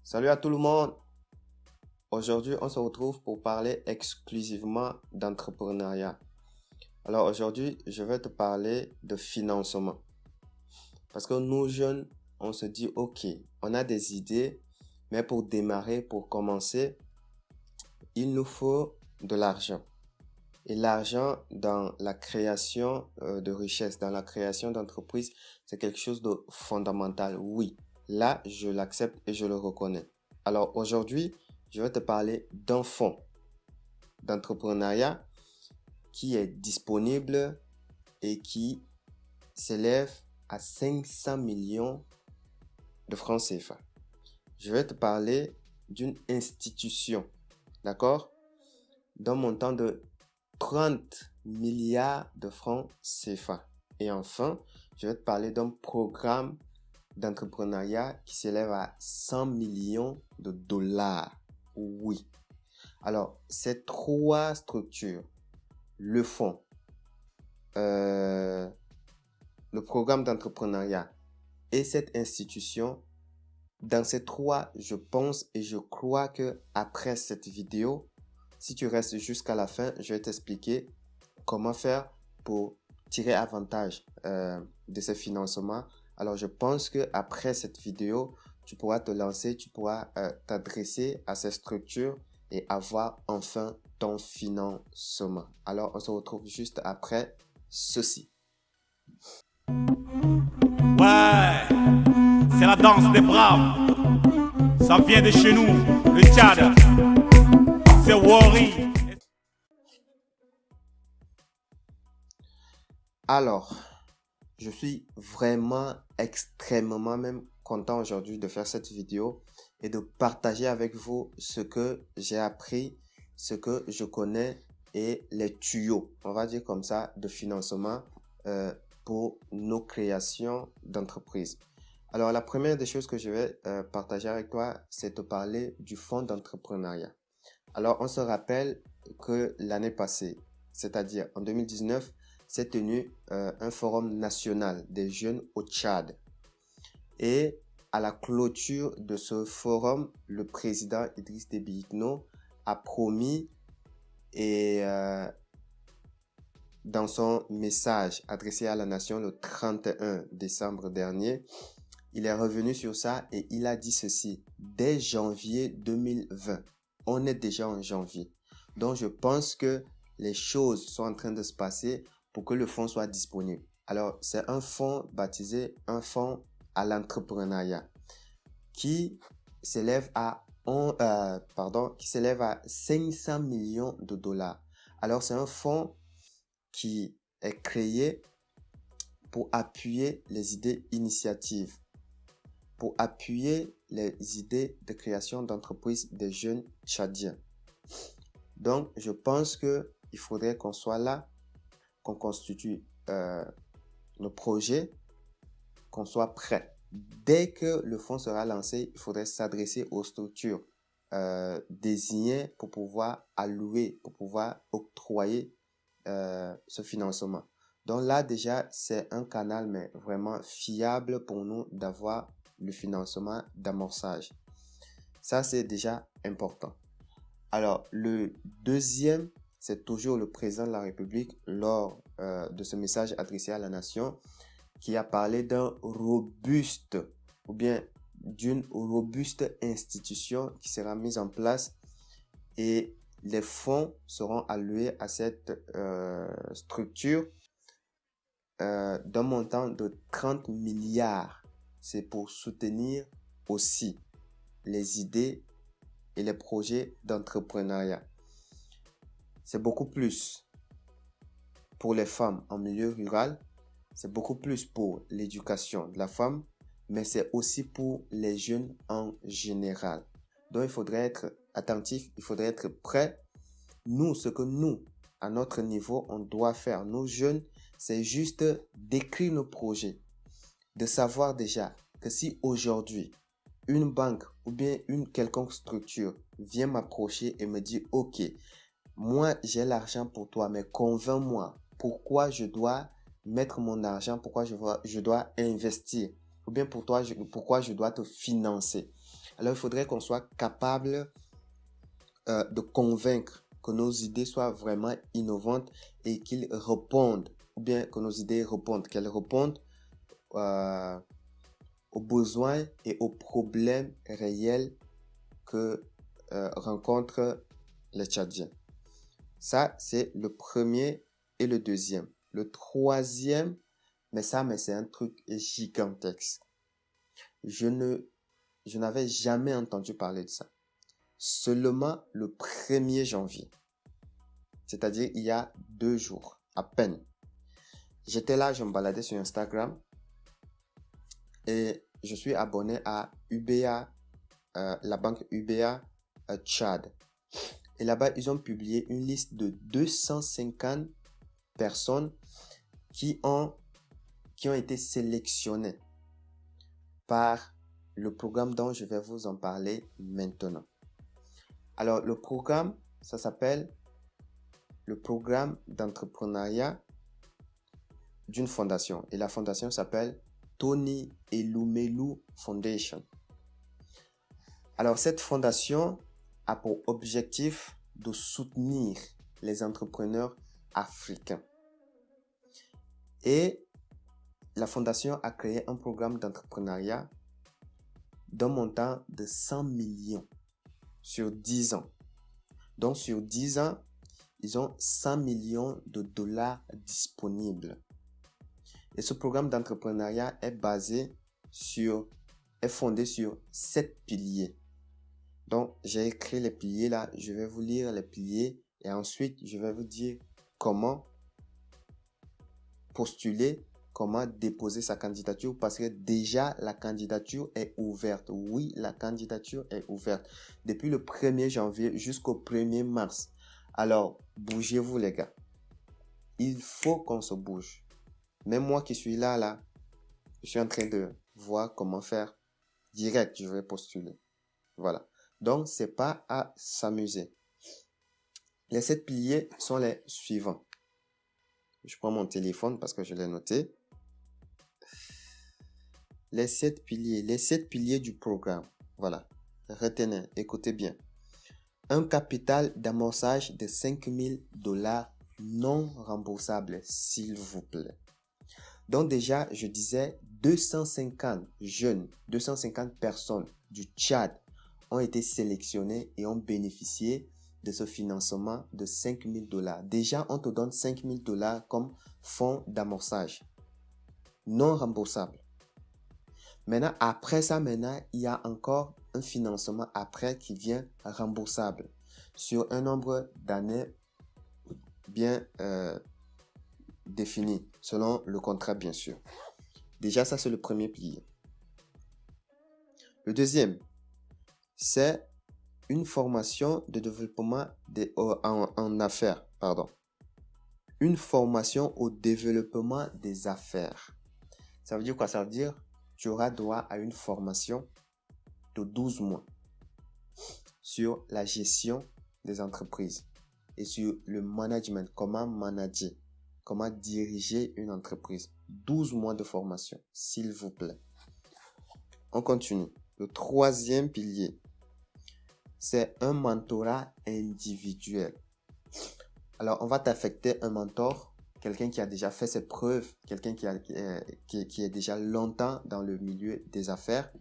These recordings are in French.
Salut à tout le monde. Aujourd'hui, on se retrouve pour parler exclusivement d'entrepreneuriat. Alors aujourd'hui, je vais te parler de financement. Parce que nous jeunes, on se dit, ok, on a des idées, mais pour démarrer, pour commencer, il nous faut de l'argent. Et l'argent dans la création de richesse, dans la création d'entreprise, c'est quelque chose de fondamental. Oui, là, je l'accepte et je le reconnais. Alors aujourd'hui, je vais te parler d'un fonds d'entrepreneuriat qui est disponible et qui s'élève à 500 millions de francs CFA. Je vais te parler d'une institution, d'accord, d'un montant de 30 milliards de francs CFA. Et enfin, je vais te parler d'un programme d'entrepreneuriat qui s'élève à 100 millions de dollars. Oui. Alors, ces trois structures, le fonds, le programme d'entrepreneuriat et cette institution, dans ces trois, je pense et je crois que après cette vidéo, si tu restes jusqu'à la fin, je vais t'expliquer comment faire pour tirer avantage de ce financement. Alors, je pense que après cette vidéo, tu pourras te lancer, tu pourras t'adresser à ces structures et avoir enfin ton financement. Alors, on se retrouve juste après ceci. Ouais, c'est la danse des braves. Ça vient de chez nous, le Tchad. C'est Worry. Alors, je suis vraiment extrêmement même content aujourd'hui de faire cette vidéo et de partager avec vous ce que j'ai appris, ce que je connais et les tuyaux, on va dire comme ça, de financement pour nos créations d'entreprise. Alors, la première des choses que je vais partager avec toi, c'est de parler du fonds d'entrepreneuriat. Alors, on se rappelle que l'année passée, c'est-à-dire en 2019, s'est tenu un forum national des jeunes au Tchad. Et à la clôture de ce forum, le président Idriss Déby Itno a promis et dans son message adressé à la nation le 31 décembre dernier, il est revenu sur ça et il a dit ceci: dès janvier 2020, on est déjà en janvier. Donc je pense que les choses sont en train de se passer pour que le fonds soit disponible. Alors, c'est un fonds baptisé un fonds à l'entrepreneuriat qui s'élève à 500 millions de dollars. Alors, c'est un fonds qui est créé pour appuyer les idées initiatives, pour appuyer les idées de création d'entreprises des jeunes tchadiens. Donc, je pense qu'il faudrait qu'on soit là, qu'on constitue nos projets, qu'on soit prêt. Dès que le fonds sera lancé, il faudrait s'adresser aux structures désignées pour pouvoir allouer, pour pouvoir octroyer ce financement. Donc là, déjà, c'est un canal mais vraiment fiable pour nous d'avoir le financement d'amorçage. Ça, c'est déjà important. Alors, le deuxième, c'est toujours le président de la République lors de ce message adressé à la nation qui a parlé d'un robuste ou bien d'une robuste institution qui sera mise en place et les fonds seront alloués à cette structure d'un montant de 30 milliards. C'est pour soutenir aussi les idées et les projets d'entrepreneuriat. C'est beaucoup plus pour les femmes en milieu rural, c'est beaucoup plus pour l'éducation de la femme, mais c'est aussi pour les jeunes en général. Donc, il faudrait être attentif, il faudrait être prêt. Nous, ce que nous, à notre niveau, on doit faire, nos jeunes, c'est juste d'écrire nos projets, de savoir déjà que si aujourd'hui, une banque ou bien une quelconque structure vient m'approcher et me dit « Ok, moi, j'ai l'argent pour toi, mais convainc-moi pourquoi je dois mettre mon argent, pourquoi je dois investir, ou bien pourquoi je dois te financer. » Alors, il faudrait qu'on soit capable de convaincre, que nos idées soient vraiment innovantes et qu'ils répondent, ou bien que nos idées répondent, qu'elles répondent aux besoins et aux problèmes réels que rencontrent les Tchadiens. Ça, c'est le premier et le deuxième. Le troisième, mais c'est un truc gigantesque. Je n'avais jamais entendu parler de ça. Seulement le 1er janvier, c'est-à-dire il y a 2 jours, à peine. J'étais là, je me baladais sur Instagram et je suis abonné à UBA, la banque UBA Tchad. Et là-bas, ils ont publié une liste de 250 personnes qui ont été sélectionnées par le programme dont je vais vous en parler maintenant. Alors, le programme, ça s'appelle le programme d'entrepreneuriat d'une fondation. Et la fondation s'appelle Tony Elumelu Foundation. Alors, cette fondation a pour objectif de soutenir les entrepreneurs africains. Et la fondation a créé un programme d'entrepreneuriat d'un montant de 100 millions sur 10 ans. Donc, sur 10 ans, ils ont 100 millions de dollars disponibles. Et ce programme d'entrepreneuriat est fondé sur 7 piliers. Donc, j'ai écrit les piliers là. Je vais vous lire les piliers et ensuite, je vais vous dire comment postuler, comment déposer sa candidature parce que déjà, la candidature est ouverte. Oui, la candidature est ouverte depuis le 1er janvier jusqu'au 1er mars. Alors, bougez-vous les gars. Il faut qu'on se bouge. Même moi qui suis là, je suis en train de voir comment faire. Direct, je vais postuler. Voilà. Donc, c'est pas à s'amuser. Les 7 piliers sont les suivants. Je prends mon téléphone parce que je l'ai noté. Les 7 piliers du programme. Voilà. Retenez, écoutez bien. Un capital d'amorçage de 5 000 $ non remboursable, s'il vous plaît. Donc déjà, je disais 250 jeunes, 250 personnes du Tchad ont été sélectionnées et ont bénéficié de ce financement de 5 000 $. Déjà, on te donne 5 000 $ comme fonds d'amorçage non remboursable. Maintenant, après ça, il y a encore un financement après qui vient remboursable sur un nombre d'années bien défini, selon le contrat bien sûr. Déjà, ça c'est le premier pilier. Le deuxième, c'est une formation de développement en affaires. Une formation au développement des affaires. Ça veut dire quoi? Ça veut dire tu auras droit à une formation de 12 mois sur la gestion des entreprises et sur le management, comment manager, comment diriger une entreprise. 12 mois de formation, s'il vous plaît. On continue. Le troisième pilier, c'est un mentorat individuel. Alors, on va t'affecter un mentor, quelqu'un qui a déjà fait ses preuves, quelqu'un qui est déjà longtemps dans le milieu des affaires.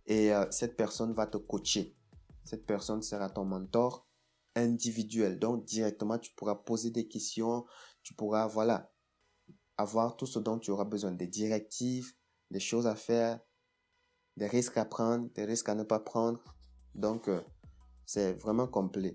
Et cette personne va te coacher. Cette personne sera ton mentor individuel. Donc, directement, tu pourras poser des questions. Tu pourras, avoir tout ce dont tu auras besoin. Des directives, des choses à faire, des risques à prendre, des risques à ne pas prendre. Donc, c'est vraiment complet.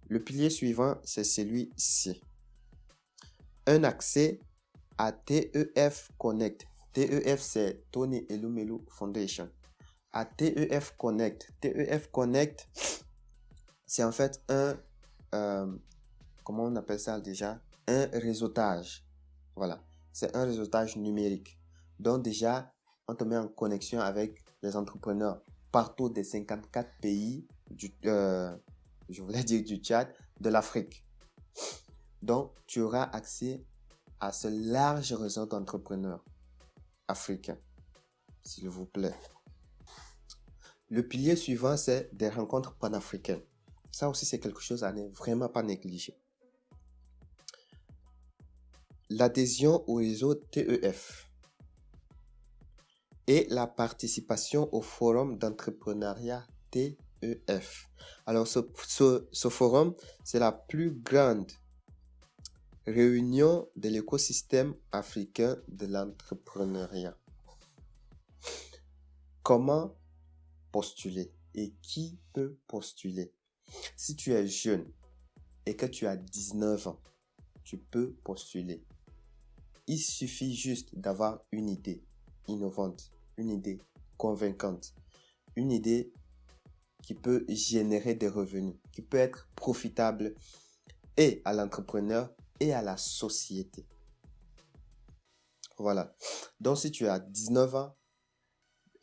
Le pilier suivant, c'est celui-ci. Un accès à TEF Connect. TEF, c'est Tony Elumelu Foundation. À TEF Connect. TEF Connect, c'est en fait comment on appelle ça déjà? Un réseautage. Voilà. C'est un réseautage numérique. Donc déjà, on te met en connexion avec les entrepreneurs partout des 54 pays du Tchad, de l'Afrique. Donc, tu auras accès à ce large réseau d'entrepreneurs africains. S'il vous plaît. Le pilier suivant, c'est des rencontres panafricaines. Ça aussi, c'est quelque chose à ne vraiment pas négliger. L'adhésion au réseau TEF et la participation au forum d'entrepreneuriat TEF. Alors, ce forum, c'est la plus grande réunion de l'écosystème africain de l'entrepreneuriat. Comment postuler et qui peut postuler? Si tu es jeune et que tu as 19 ans, tu peux postuler. Il suffit juste d'avoir une idée innovante, une idée convaincante, une idée qui peut générer des revenus, qui peut être profitable et à l'entrepreneur et à la société. Voilà. Donc, si tu as 19 ans,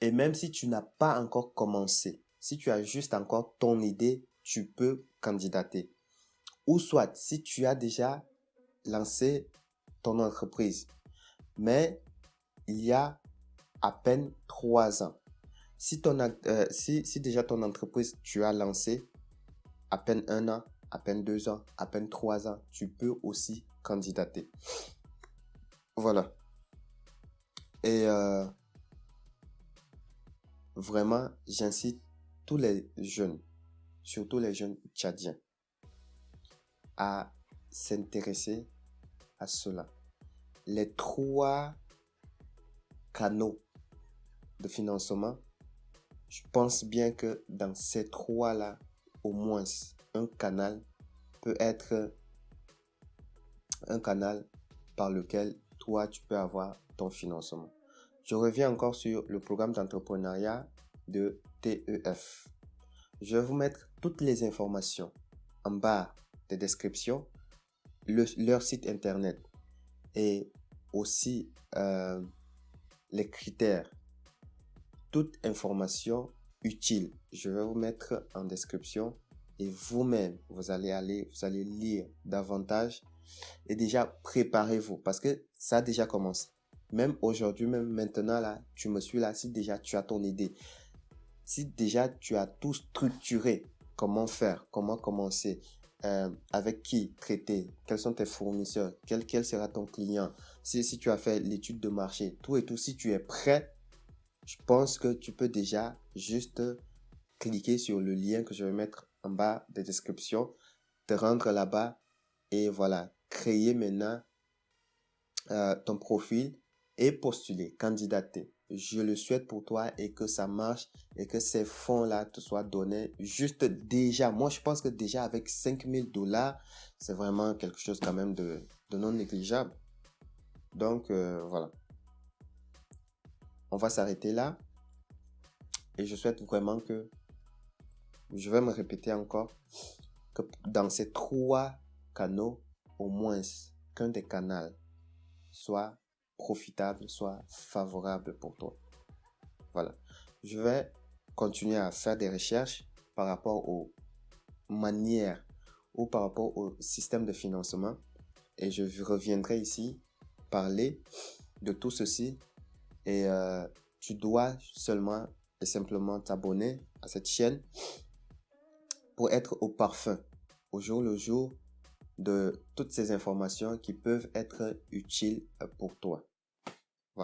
et même si tu n'as pas encore commencé, si tu as juste encore ton idée, tu peux candidater. Ou soit, si tu as déjà lancé ton entreprise, mais il y a à peine 3 ans. Si déjà ton entreprise, tu as lancé à peine 1 an, à peine 2 ans, à peine 3 ans, tu peux aussi candidater. Voilà. Et vraiment, j'incite tous les jeunes, surtout les jeunes tchadiens, à s'intéresser à cela. Les 3 canaux de financement, je pense bien que dans ces 3-là, au moins un canal peut être un canal par lequel toi, tu peux avoir ton financement. Je reviens encore sur le programme d'entrepreneuriat de TEF. Je vais vous mettre toutes les informations en bas de description, leur site internet et aussi les critères. Toute information utile, je vais vous mettre en description et vous-même, vous allez lire davantage et déjà préparez-vous parce que ça a déjà commencé. Même aujourd'hui, même maintenant là, tu me suis là, si déjà tu as ton idée, si déjà tu as tout structuré, comment faire, comment commencer, avec qui traiter, quels sont tes fournisseurs, quel sera ton client, si tu as fait l'étude de marché, tout et tout, si tu es prêt, je pense que tu peux déjà juste cliquer sur le lien que je vais mettre en bas de description, te rendre là-bas et voilà, créer maintenant ton profil et postuler, candidater. Je le souhaite pour toi et que ça marche et que ces fonds-là te soient donnés juste déjà. Moi, je pense que déjà avec $5,000, c'est vraiment quelque chose quand même de non négligeable. Donc, voilà. On va s'arrêter là. Et je souhaite vraiment que, je vais me répéter encore, que dans ces 3 canaux, au moins qu'un des canaux soit profitable, soit favorable pour toi. Voilà. Je vais continuer à faire des recherches par rapport aux manières ou par rapport au système de financement et je reviendrai ici parler de tout ceci et tu dois seulement et simplement t'abonner à cette chaîne pour être au parfum, au jour le jour de toutes ces informations qui peuvent être utiles pour toi.